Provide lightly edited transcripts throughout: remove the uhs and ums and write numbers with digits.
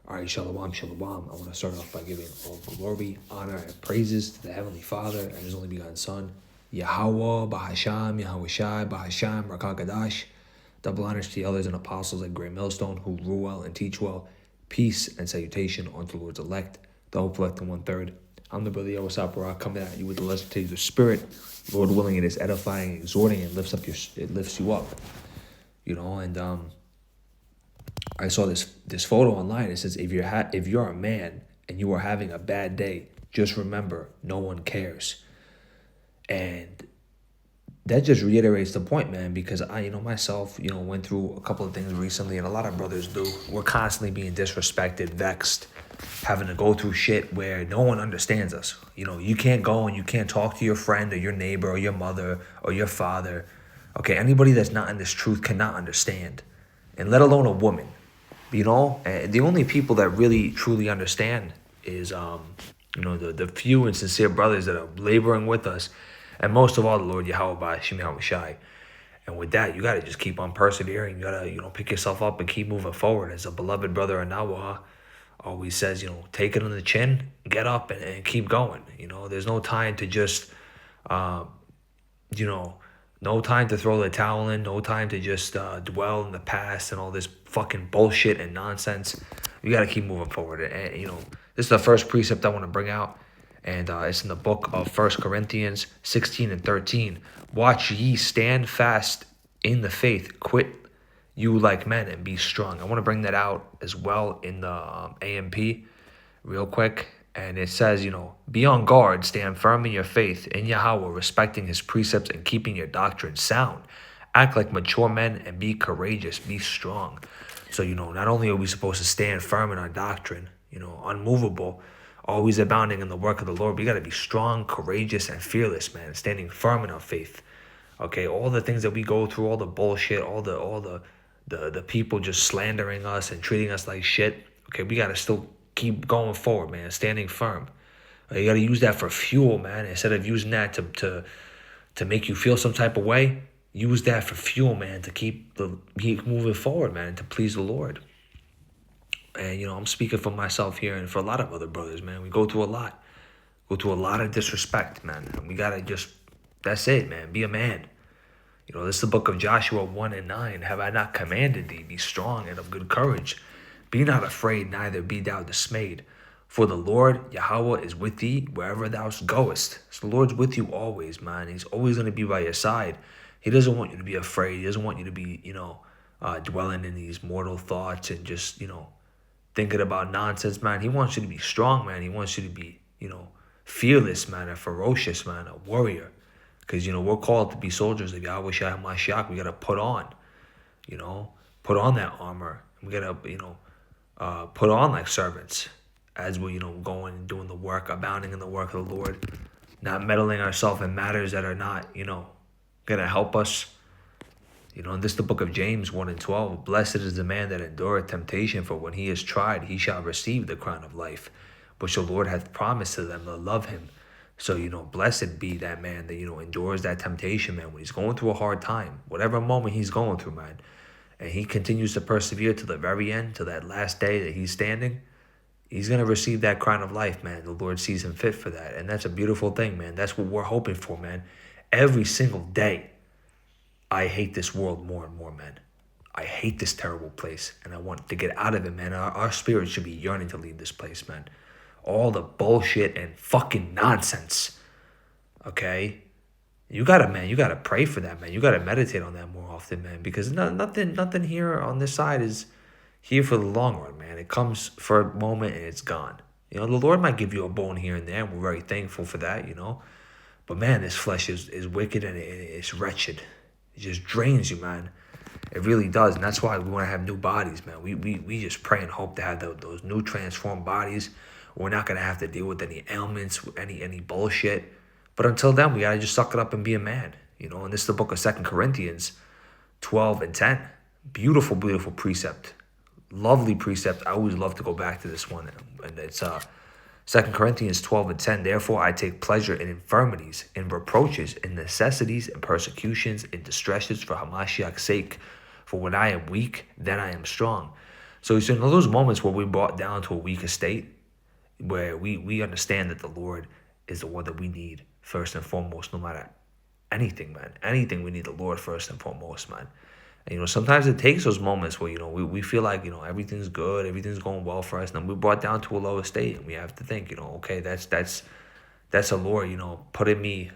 All right, shalom, shalom. I want to start off by giving all glory, honor, and praises to the Heavenly Father and His only begotten Son, Yahweh, Bahasham, Yahweh Shai, Bahasham, Rakakadash. Double honors to the elders and apostles like Great Millstone who rule well and teach well. Peace and salutation unto the Lord's elect, the hope elect in 1/3. I'm the brother Yawasapara coming at you with the lesson of the Spirit. Lord willing, it is edifying, exhorting, and it lifts you up. And I saw this photo online. It says if you're a man and you are having a bad day, just remember no one cares. And that just reiterates the point, man, because I, myself, went through a couple of things recently, and a lot of brothers do. We're constantly being disrespected, vexed, having to go through shit where no one understands us. You can't go and you can't talk to your friend or your neighbor or your mother or your father. Okay, anybody that's not in this truth cannot understand, and let alone a woman. And the only people that really truly understand is the few and sincere brothers that are laboring with us, and most of all the Lord Yahweh Ba'ashim Yahweh Shai. And with that, you gotta just keep on persevering. You gotta pick yourself up and keep moving forward. As a beloved brother Anawa always says, take it on the chin, get up and keep going. There's no time to just no time to throw the towel in, no time to just dwell in the past and all this fucking bullshit and nonsense. You got to keep moving forward. And, this is the first precept I want to bring out. And it's in the book of 1 Corinthians 16 and 13. Watch ye stand fast in the faith, quit you like men and be strong. I want to bring that out as well in the AMP real quick. And it says, be on guard, stand firm in your faith, in Yahweh, respecting his precepts and keeping your doctrine sound. Act like mature men and be courageous, be strong. So, not only are we supposed to stand firm in our doctrine, unmovable, always abounding in the work of the Lord, we got to be strong, courageous, and fearless, man, standing firm in our faith. Okay, all the things that we go through, all the bullshit, all the people just slandering us and treating us like shit. Okay, we got to still keep going forward, man, standing firm. You got to use that for fuel, man. Instead of using that to make you feel some type of way, use that for fuel, man, to keep moving forward, man, and to please the Lord. And, I'm speaking for myself here and for a lot of other brothers, man. We go through a lot. Of disrespect, man. And we got to that's it, man. Be a man. This is the book of Joshua 1 and 9. Have I not commanded thee? Be strong and of good courage. Be not afraid, neither be thou dismayed. For the Lord Yahweh is with thee wherever thou goest. So the Lord's with you always, man. He's always going to be by your side. He doesn't want you to be afraid. He doesn't want you to be, dwelling in these mortal thoughts and just, thinking about nonsense, man. He wants you to be strong, man. He wants you to be, fearless, man, a ferocious, man, a warrior. Because, we're called to be soldiers of Yahweh Shai HaMashiach. We got to put on that armor. We got to, put on like servants as we're, going and doing the work, abounding in the work of the Lord, not meddling ourselves in matters that are not, going to help us. And this is the book of James 1 and 12. Blessed is the man that endureth temptation, for when he is tried, he shall receive the crown of life, which the Lord hath promised to them that love him. So, blessed be that man that, endures that temptation, man, when he's going through a hard time, whatever moment he's going through, man. And he continues to persevere to the very end, to that last day that he's standing. He's going to receive that crown of life, man. The Lord sees him fit for that. And that's a beautiful thing, man. That's what we're hoping for, man. Every single day, I hate this world more and more, man. I hate this terrible place, and I want to get out of it, man. Our spirits should be yearning to leave this place, man. All the bullshit and fucking nonsense, okay? You gotta pray for that, man. You gotta meditate on that more often, man, because nothing here on this side is here for the long run, man. It comes for a moment and it's gone. The Lord might give you a bone here and there, and we're very thankful for that, But, man, this flesh is wicked and it's wretched. It just drains you, man. It really does, and that's why we want to have new bodies, man. We just pray and hope to have those new transformed bodies. We're not going to have to deal with any ailments, any bullshit. But until then, we got to just suck it up and be a man. And this is the book of 2 Corinthians 12 and 10. Beautiful, beautiful precept. Lovely precept. I always love to go back to this one. And it's 2 Corinthians 12 and 10. Therefore, I take pleasure in infirmities, in reproaches, in necessities, in persecutions, in distresses for Hamashiach's sake. For when I am weak, then I am strong. So it's in those moments where we brought down to a weaker state, where we understand that the Lord is the one that we need first and foremost, no matter anything, man. Anything, we need the Lord first and foremost, man. And, sometimes it takes those moments where, we feel like, everything's good, everything's going well for us, and then we're brought down to a lower state, and we have to think, okay, that's the Lord, putting me,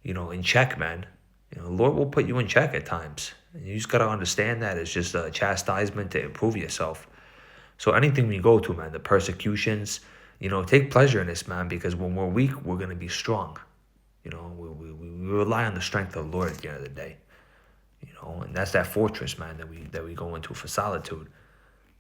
in check, man. The Lord will put you in check at times. And you just got to understand that it's just a chastisement to improve yourself. So anything we go to, man, the persecutions, take pleasure in this, man, because when we're weak, we're going to be strong. We rely on the strength of the Lord at the end of the day. And that's that fortress, man, that we go into for solitude.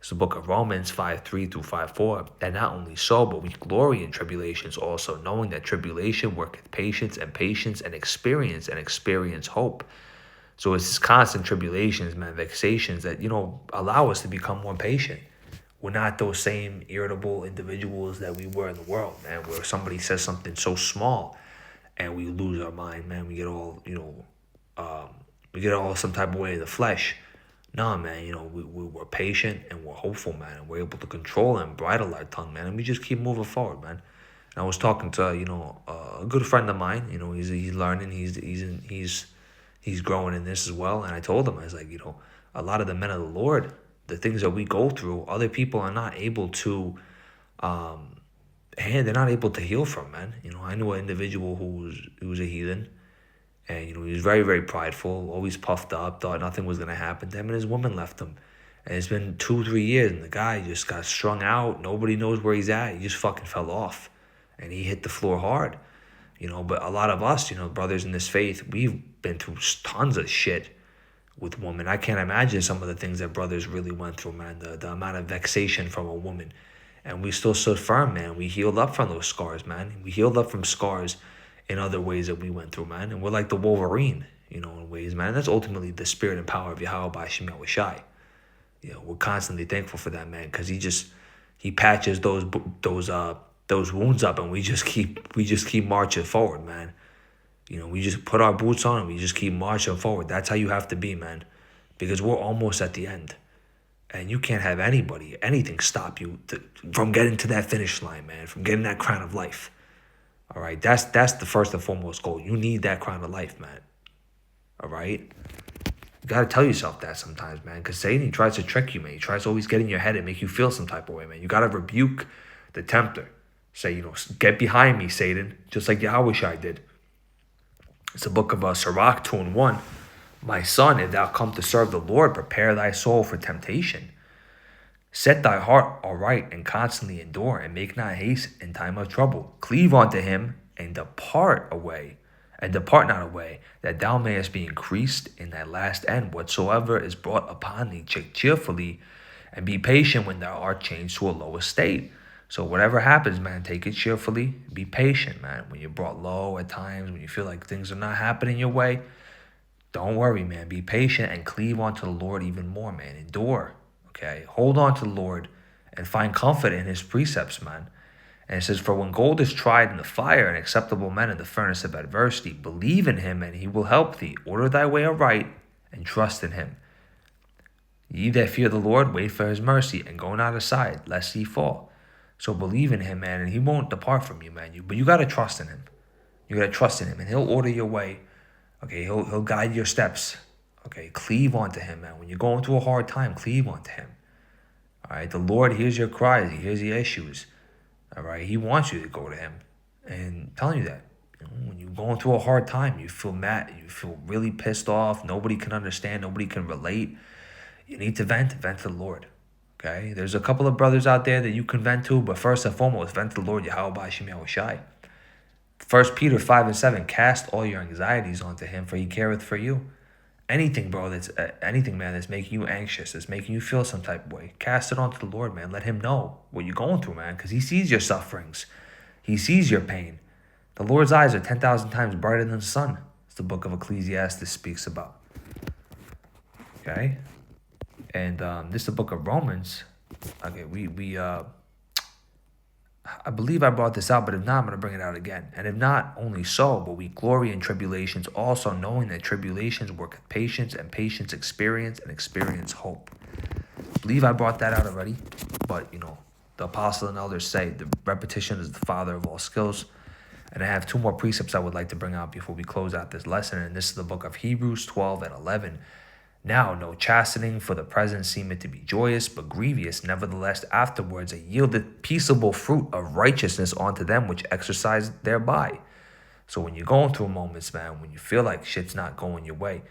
It's the book of Romans 5:3 through 5:4. And not only so, but we glory in tribulations also, knowing that tribulation worketh patience, and experience hope. So it's this constant tribulations, man, vexations that, allow us to become more patient. We're not those same irritable individuals that we were in the world, man, where somebody says something so small and we lose our mind, man. We get all, some type of way in the flesh. No, man, we're patient and we're hopeful, man, and we're able to control and bridle our tongue, man, and we just keep moving forward, man. And I was talking to, a good friend of mine. He's learning, he's growing in this as well. And I told him, I was like, a lot of the men of the Lord, the things that we go through, other people are not able to, they're not able to heal from, man. I knew an individual who was a heathen. And, he was very, very prideful, always puffed up, thought nothing was going to happen to him, and his woman left him. And it's been 2-3 years, and the guy just got strung out. Nobody knows where he's at. He just fucking fell off. And he hit the floor hard. But a lot of us, brothers in this faith, we've been through tons of shit with women. I can't imagine some of the things that brothers really went through, man. The amount of vexation from a woman. And we still stood firm, man. We healed up from those scars, man. We healed up from scars in other ways that we went through, man. And we're like the Wolverine, in ways, man. And that's ultimately the spirit and power of Yahweh B'Shem Yahushai. We're constantly thankful for that, man, because he patches those wounds up, and we just keep marching forward, man. We just put our boots on and we just keep marching forward. That's how you have to be, man, because we're almost at the end. And you can't have anything stop you from getting to that finish line, man, from getting that crown of life. All right, that's the first and foremost goal. You need that crown of life, man. All right? You got to tell yourself that sometimes, man, because Satan, he tries to trick you, man. He tries to always get in your head and make you feel some type of way, man. You got to rebuke the tempter. Say, get behind me, Satan, just like Yahushua did. It's the book of Sirach 2:1. My son, if thou come to serve the Lord, prepare thy soul for temptation. Set thy heart aright and constantly endure, and make not haste in time of trouble. Cleave unto him and depart not away, that thou mayest be increased in thy last end. Whatsoever is brought upon thee, take cheerfully, and be patient when thou art changed to a lower state. So whatever happens, man, take it cheerfully. Be patient, man. When you're brought low at times, when you feel like things are not happening your way, don't worry, man. Be patient and cleave unto the Lord even more, man. Endure. Okay, hold on to the Lord and find comfort in his precepts, man. And it says, for when gold is tried in the fire and acceptable men in the furnace of adversity, believe in him and he will help thee. Order thy way aright and trust in him. Ye that fear the Lord, wait for his mercy and go not aside, lest ye fall. So believe in him, man, and he won't depart from you, man. But you got to trust in him. You got to trust in him, and he'll order your way. Okay, he'll guide your steps. Okay, cleave onto him, man. When you're going through a hard time, cleave onto him. All right, the Lord hears your cries. He hears your issues. All right, he wants you to go to him. And I'm telling you that. When you're going through a hard time, you feel mad, you feel really pissed off, nobody can understand, nobody can relate. You need to vent to the Lord. Okay, there's a couple of brothers out there that you can vent to, but first and foremost, vent to the Lord Yahweh B'Shem Yahushai. 1 Peter 5:7, cast all your anxieties onto him, for he careth for you. Anything, bro, anything, man, that's making you anxious, that's making you feel some type of way, cast it onto the Lord, man. Let him know what you're going through, man, because he sees your sufferings. He sees your pain. The Lord's eyes are 10,000 times brighter than the sun. It's the book of Ecclesiastes speaks about. Okay? And this is the book of Romans. Okay, I believe I brought this out, but if not, I'm going to bring it out again. And if not, only so, but we glory in tribulations, also knowing that tribulations work patience, and patience experience, and experience hope. believe I brought that out already, but the apostle and elders say the repetition is the father of all skills. And I have two more precepts I would like to bring out before we close out this lesson, and this is the book of Hebrews 12 and 11. Now, no chastening for the present seemeth to be joyous, but grievous. Nevertheless, afterwards it yieldeth peaceable fruit of righteousness unto them which exercise thereby. So when you're going through moments, man, when you feel like shit's not going your way,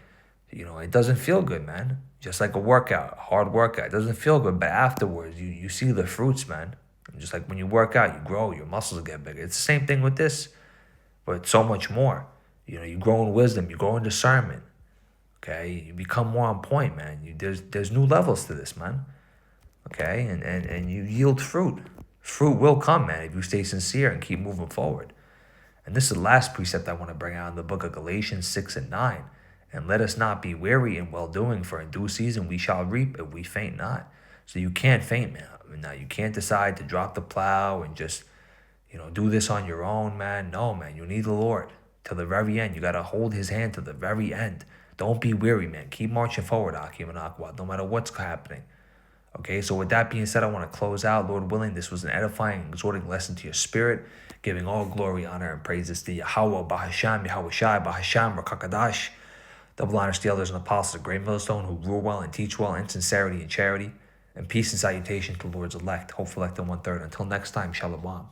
it doesn't feel good, man. Just like a workout, a hard workout, it doesn't feel good, but afterwards you see the fruits, man. And just like when you work out, you grow, your muscles get bigger. It's the same thing with this, but so much more. You grow in wisdom, you grow in discernment. Okay, you become more on point, man. There's new levels to this, man. Okay, and you yield fruit. Fruit will come, man, if you stay sincere and keep moving forward. And this is the last precept I want to bring out in the book of Galatians 6 and 9. And let us not be weary in well-doing, for in due season we shall reap if we faint not. So you can't faint, man. Now, you can't decide to drop the plow and just, do this on your own, man. No, man, you need the Lord till the very end. You got to hold his hand to the very end. Don't be weary, man. Keep marching forward, Akim and Akwad, no matter what's happening. Okay, so with that being said, I want to close out. Lord willing, this was an edifying, exhorting lesson to your spirit, giving all glory, honor, and praises to Yahweh, Bahasham, Yahweh Shai, Bahasham, Rakakadash, double honors to the elders and apostles of Great Millstone who rule well and teach well in sincerity and charity, and peace and salutation to the Lord's elect, hopeful elect and 1/3. Until next time, Shalom.